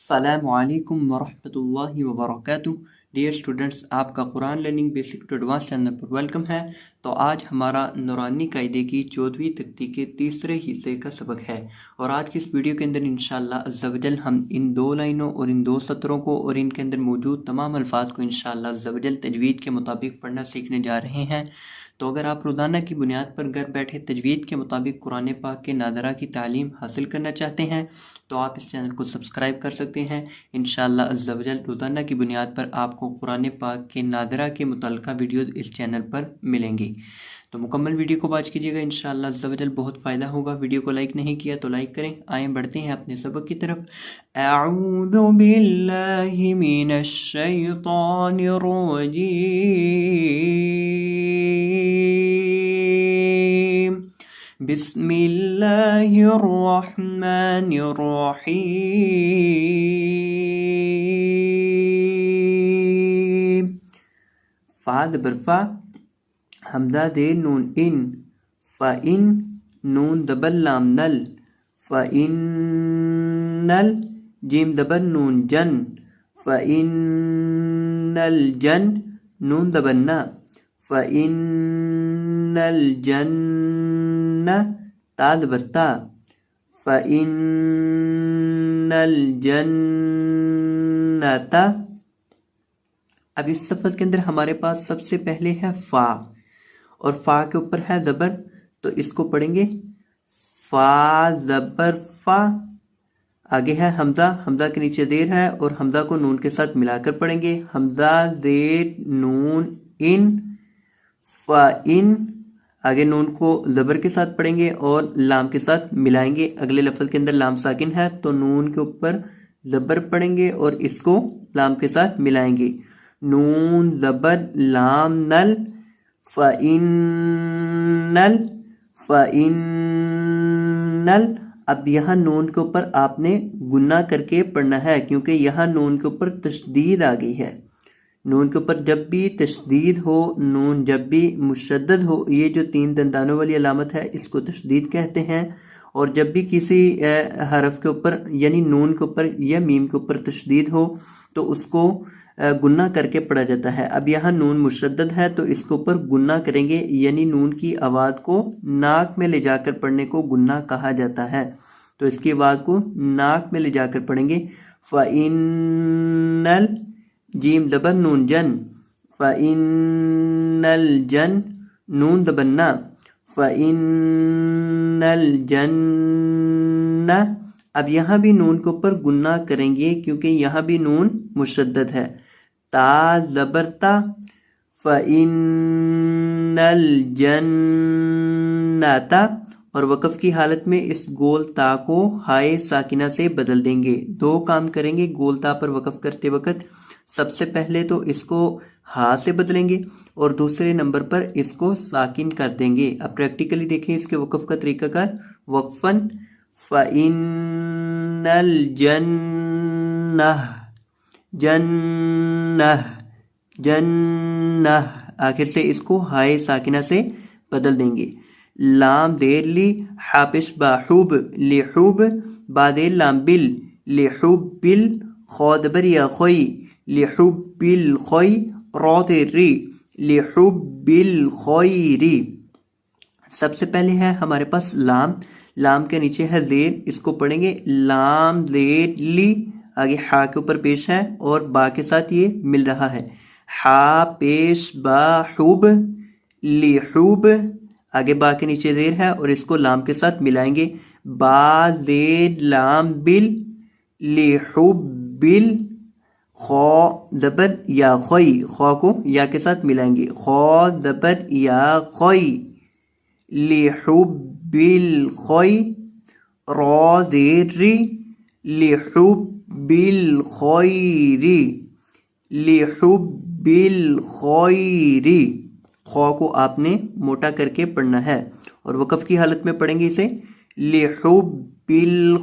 السلام علیکم ورحمۃ اللہ وبرکاتہ۔ ڈیئر اسٹوڈنٹس، آپ کا Quran learning basic to advance channel پر ویلکم ہے۔ تو آج ہمارا نورانی قاعدے کی 14ویں تختی کے تیسرے حصے کا سبق ہے، اور آج کی اس ویڈیو کے اندر انشاءاللہ عز و جل ہم ان دو لائنوں اور ان دو سطروں کو اور ان کے اندر موجود تمام الفاظ کو انشاءاللہ عز و جل تجوید کے مطابق پڑھنا سیکھنے جا رہے ہیں۔ تو اگر آپ روزانہ کی بنیاد پر گھر بیٹھے تجوید کے مطابق قرآن پاک کے ناظرہ کی تعلیم حاصل کرنا چاہتے ہیں تو آپ اس چینل کو سبسکرائب کر سکتے ہیں۔ انشاءاللہ عز و جل روزانہ کی بنیاد پر آپ کو قرآن پاک کے ناظرہ کے متعلقہ ویڈیوز اس چینل پر ملیں گی۔ تو مکمل ویڈیو کو واچ کیجیے گا، انشاءاللہ عز و جل بہت فائدہ ہوگا۔ ویڈیو کو لائک نہیں کیا تو لائک کریں۔ آئیں بڑھتے ہیں اپنے سبق کی طرف۔ اعوذ باللہ من الشیطان الرجیم، بسم اللہ الرحمن الرحیم۔ فا زبر فا، حمزہ زیر نون ان، فَإِن، نون زبر لام نل، فَإِنَّ ال، جیم زبر نون جن، فَإِنَّ الجن، نون زبر نا، فَإِنَّ الجنہ، تا زبر تا، فَإِنَّ الجنۃ۔ اب اس صفت کے اندر ہمارے پاس سب سے پہلے ہے فا، اور فا کے اوپر ہے زبر، تو اس کو پڑھیں گے فا زبر فا۔ آگے ہے حمزہ، حمزہ کے نیچے زیر ہے اور حمزہ کو نون کے ساتھ ملا کر پڑھیں گے، حمزہ زیر نون ان، فا ان۔ آگے نون کو زبر کے ساتھ پڑھیں گے اور لام کے ساتھ ملائیں گے۔ اگلے لفظ کے اندر لام ساکن ہے تو نون کے اوپر زبر پڑھیں گے اور اس کو لام کے ساتھ ملائیں گے، نون زبر لام نل، فَإِنَّ فَإِنَّ۔ اب یہاں نون کے اوپر آپ نے گنہ کر کے پڑھنا ہے، کیونکہ یہاں نون کے اوپر تشدید آ گئی ہے۔ نون کے اوپر جب بھی تشدید ہو، نون جب بھی مشدد ہو، یہ جو تین دندانوں والی علامت ہے اس کو تشدید کہتے ہیں۔ اور جب بھی کسی حرف کے اوپر یعنی نون کے اوپر یا میم کے اوپر تشدید ہو تو اس کو گنہ کر کے پڑھا جاتا ہے۔ اب یہاں نون مشدد ہے تو اس کے اوپر گنہ کریں گے، یعنی نون کی آواز کو ناک میں لے جا کر پڑھنے کو گنہ کہا جاتا ہے۔ تو اس کی آواز کو ناک میں لے جا کر پڑھیں گے، فَإِنَّ ال، جیم زبر نون جن، فَإِنَّ الجن، نون زبر نا، فَإِنَّ الجنہ۔ اب یہاں بھی نون کے اوپر گنہ کریں گے کیونکہ یہاں بھی نون مشدد ہے، تا زبر تا، فَإِنَّ الجنۃ۔ اور وقف کی حالت میں اس گول تا کو ہائے ساکنہ سے بدل دیں گے۔ دو کام کریں گے گول تا پر وقف کرتے وقت، سب سے پہلے تو اس کو ہا سے بدلیں گے اور دوسرے نمبر پر اس کو ساکن کر دیں گے۔ اب پریکٹیکلی دیکھیں اس کے وقف کا طریقہ کار، وقفاً، فَإِنَّ الجنہ، جنہ، جنہ، آخر سے اس کو ہائے ساکنہ سے بدل دیں گے۔ لام دیر لی، حاپش با حوب، لحوب، با دیر لام بل، لحوب بل، خود بریا خوئی، لحوب بل خوئی، رو دیر ری، لحوب بل خوئی ری۔ سب سے پہلے ہے ہمارے پاس لام، لام کے نیچے ہے زیر، اس کو پڑھیں گے لام زیر لی، آگے ہا کے اوپر پیش ہے اور با کے ساتھ یہ مل رہا ہے، ہا پیش با حوب، لحوب، آگے با کے نیچے زیر ہے اور اس کو لام کے ساتھ ملائیں گے، با زیر لام بل، لحوب بل، خو زبر یا خوئی، خو کو یا کے ساتھ ملائیں گے، خو زبر یا خوئی، لحوب بل خوئی، رو زیر ری، لحوب بل خویری، لحوب بل خویری۔ خو کو آپ نے موٹا کر کے پڑھنا ہے اور وقف کی حالت میں پڑھیں گے اسے لحوب بالخیر،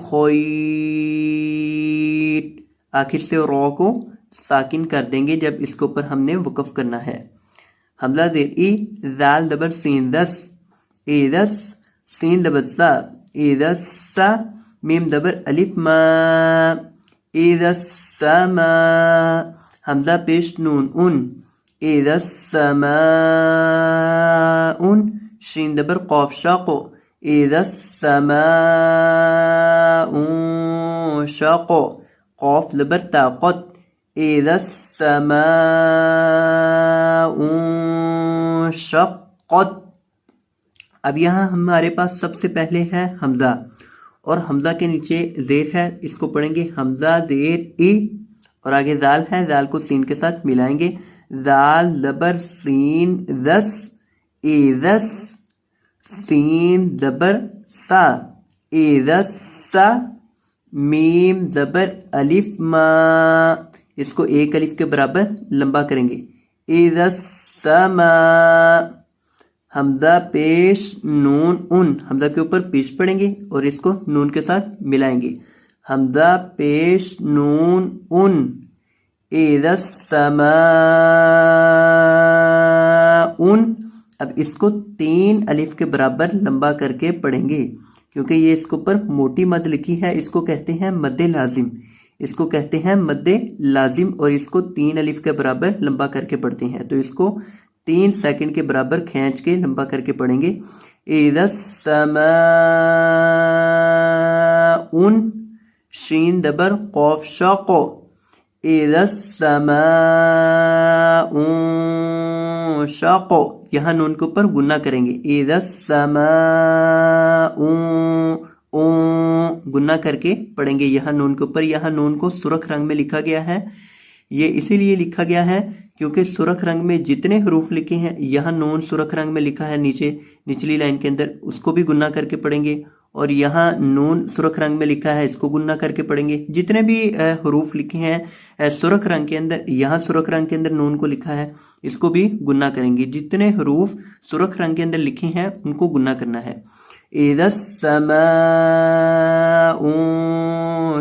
آخر سے رو کو ساکن کر دیں گے جب اس کے اوپر ہم نے وقف کرنا ہے۔ حمزہ زیر ای، زال زبر سین دس، ایدس، سین زبر سا، ایدس سا، میم زبر الف ما، اذا السماء حمزہ پیش نون ان اذا السماء شین دبر قاف شاق اذا السماء شاق قاف لبر طاقت اذا السماء شقت. اب یہاں ہمارے پاس سب سے پہلے ہے حمزہ اور حمزہ کے نیچے زیر ہے, اس کو پڑھیں گے حمزہ زیر ای اور آگے دال ہے, دال کو سین کے ساتھ ملائیں گے, دال زبر سین دس ای دس, سین زبر سا ای دس سا, میم زبر الف ما, اس کو ایک الف کے برابر لمبا کریں گے, ای دس سما, حمزہ پیش نون ان, حمزہ کے اوپر پیش پڑیں گے اور اس کو نون کے ساتھ ملائیں گے, حمزہ پیش نون ان اذا السماء. اب اس کو 3 الف کے برابر لمبا کر کے پڑھیں گے کیونکہ یہ اس کے اوپر موٹی مد لکھی ہے, اس کو کہتے ہیں مد لازم, اس کو کہتے ہیں مد لازم, اور اس کو 3 الف کے برابر لمبا کر کے پڑھتے ہیں. تو اس کو 3 سیکنڈ کے برابر کھینچ کے لمبا کر کے پڑھیں گے, اذا السماء شین دبر قاف شاق اذا السماء شاق, یہاں نون کے اوپر گنہ کریں گے, اذا السماء گنہ کر کے پڑھیں گے یہاں نون کے اوپر. یہاں نون کو سرخ رنگ میں لکھا گیا ہے, یہ اسی لیے لکھا گیا ہے کیونکہ سرخ رنگ میں جتنے حروف لکھے ہیں, یہاں نون سرخ رنگ میں لکھا ہے نیچے نچلی لائن کے اندر, اس کو بھی گنہ کر کے پڑھیں گے, اور یہاں نون سرخ رنگ میں لکھا ہے, اس کو گنہ کر کے پڑھیں گے. جتنے بھی حروف لکھے ہیں سرخ رنگ کے اندر, یہاں سرخ رنگ کے اندر نون کو لکھا ہے, اس کو بھی گنہ کریں گے. جتنے حروف سرخ رنگ کے اندر لکھے ہیں ان کو گنہ کرنا ہے. اذا السماء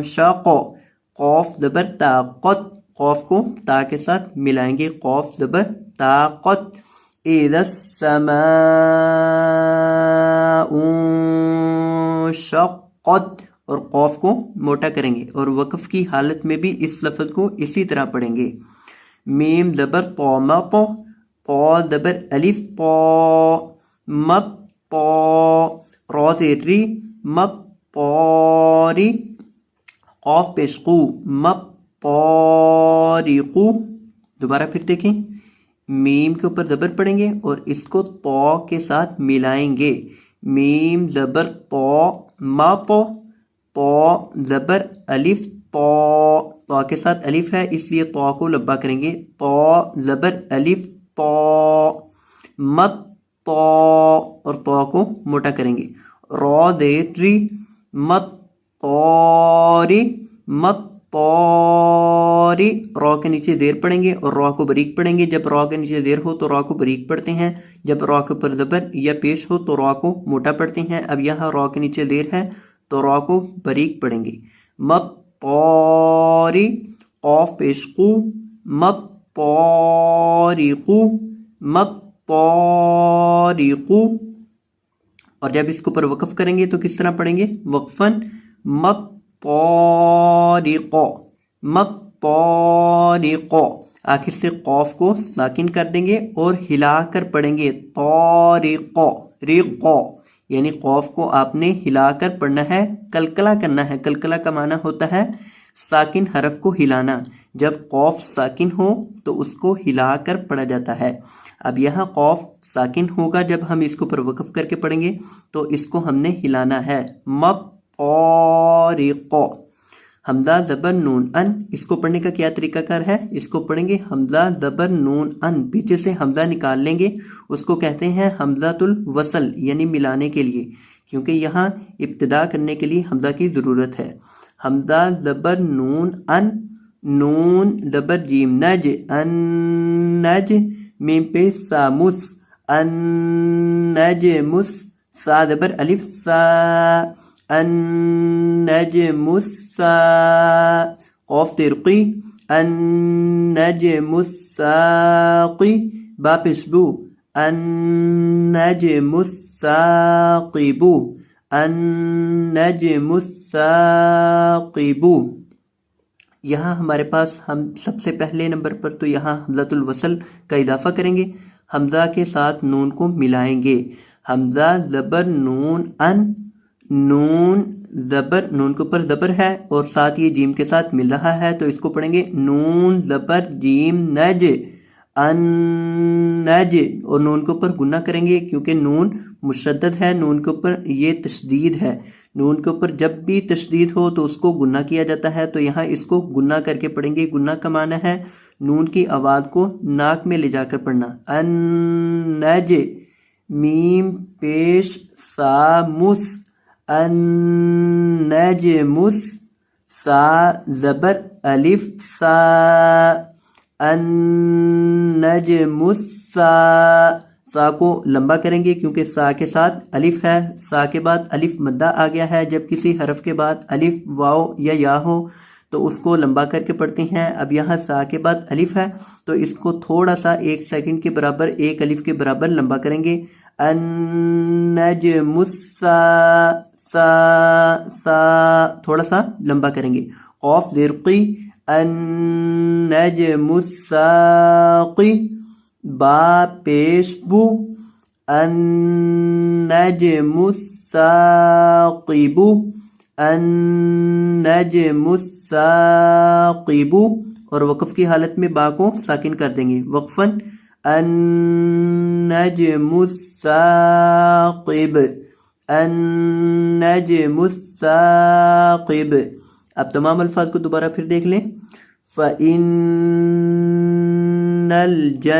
شق, قاف زبر طاقت, قاف کو تا کے ساتھ ملائیں گے, قاف زبر طاقت, اذا السماء شقت, اور قاف کو موٹا کریں گے, اور وقف کی حالت میں بھی اس لفظ کو اسی طرح پڑھیں گے. میم زبر طامت, طا زبر الف طا, مت طا, را زیر ری مت طاری, قاف پیش قو مت طارقو. دوبارہ پھر دیکھیں, میم کے اوپر زبر پڑیں گے اور اس کو طا کے ساتھ ملائیں گے, میم زبر طا مات, طا زبر الف طا, طا کے ساتھ الف ہے اس لیے طا کو لبا کریں گے, طا زبر الف طا, مت طا, اور طا کو موٹا کریں گے, را زیر ری مت طاری مت طاری, را کے نیچے زیر پڑیں گے اور را کو بریک پڑیں گے. جب را کے نیچے زیر ہو تو را کو بریک پڑھتے ہیں, جب را کے اوپر زبر یا پیش ہو تو را کو موٹا پڑھتے ہیں. اب یہاں را کے نیچے زیر ہے تو را کو بریک پڑھیں گے. مت طاری, قاف پیش قو مت طارقو مت طارقو. اور جب اس کے اوپر وقف کریں گے تو کس طرح پڑھیں گے, وقفاً مت طارق مت طارق, آخر سے قاف کو ساکن کر دیں گے اور ہلا کر پڑھیں گے, طارق رق, یعنی قاف کو آپ نے ہلا کر پڑھنا ہے, کلکلا کرنا ہے. کلکلا کا معنی ہوتا ہے ساکن حرف کو ہلانا, جب قاف ساکن ہو تو اس کو ہلا کر پڑھا جاتا ہے. اب یہاں قاف ساکن ہوگا جب ہم اس کو پر وقف کر کے پڑھیں گے تو اس کو ہم نے ہلانا ہے, مت طارق. حمزہ زبر نون ان, اس کو پڑھنے کا کیا طریقہ کار ہے, اس کو پڑھیں گے حمزہ زبر نون ان, پیچھے سے حمزہ نکال لیں گے, اس کو کہتے ہیں حمزۃ الوصل یعنی ملانے کے لیے, کیونکہ یہاں ابتدا کرنے کے لیے حمزہ کی ضرورت ہے. حمزہ زبر نون ان, نون زبر جیم نج ان نج, میم پہ سامس ان نجمس, سا زبر الف سا ان نجمس سا, قاف ترقی ان نجمس ساقی, با پیشبو ان نجمس ساقبو ان نجمس ساقبو. یہاں ہمارے پاس ہم سب سے پہلے نمبر پر تو یہاں حمزۃ الوصل کا اضافہ کریں گے، حمزہ کے ساتھ نون کو ملائیں گے، حمزہ زبر نون ان، نون زبر، نون کے اوپر زبر ہے اور ساتھ یہ جیم کے ساتھ مل رہا ہے تو اس کو پڑھیں گے نون زبر جیم نج، ان نج، اور نون کے اوپر گنہ کریں گے کیونکہ نون مشدد ہے، نون کے اوپر یہ تشدید ہے، نون کے اوپر جب بھی تشدید ہو تو اس کو گنہ کیا جاتا ہے، تو یہاں اس کو گنہ کر کے پڑھیں گے۔ گنہ کا معنی ہے نون کی آواز کو ناک میں لے جا کر پڑھنا، ان نج، میم پیش سا مس، ان نجمس، سا زبر الف سا، ان نجمس سا، سا کو لمبا کریں گے کیونکہ سا کے ساتھ الف ہے، سا کے بعد الف مدہ آ گیا ہے، جب کسی حرف کے بعد الف واو یا ہو تو اس کو لمبا کر کے پڑھتے ہیں۔ اب یہاں سا کے بعد الف ہے تو اس کو تھوڑا سا 1 سیکنڈ کے برابر، 1 الف کے برابر لمبا کریں گے، النجم السا، سا سا تھوڑا سا لمبا کریں گے، قاف زیر قی، النجم الساقی، با پیش بو، النجم الثاقب، النجم الثاقب، اور وقف کی حالت میں با کو ساکن کر دیں گے، وقفاً النجم الثاقب، النجم الثاقب۔ اب تمام الفاظ کو دوبارہ پھر دیکھ لیں، فَإِنَّ الْجَنَّةَ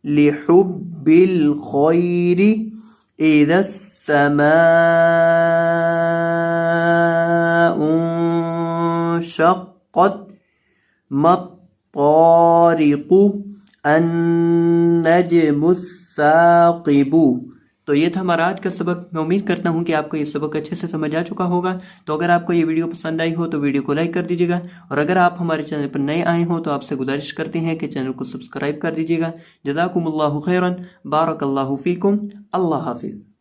لِحُبِّ الْخَيْرِ إِذَا السَّمَاءُ انشَقَّتْ، مَا الطَّارِقُ، النَّجْمُ الثَّاقِبُ۔ تو یہ تھا ہمارا آج کا سبق۔ میں امید کرتا ہوں کہ آپ کو یہ سبق اچھے سے سمجھ آ چکا ہوگا۔ تو اگر آپ کو یہ ویڈیو پسند آئی ہو تو ویڈیو کو لائک کر دیجیے گا، اور اگر آپ ہمارے چینل پر نئے آئے ہوں تو آپ سے گزارش کرتے ہیں کہ چینل کو سبسکرائب کر دیجیے گا۔ جزاکم اللہ خیرا، بارک اللہ فیکم، اللہ حافظ۔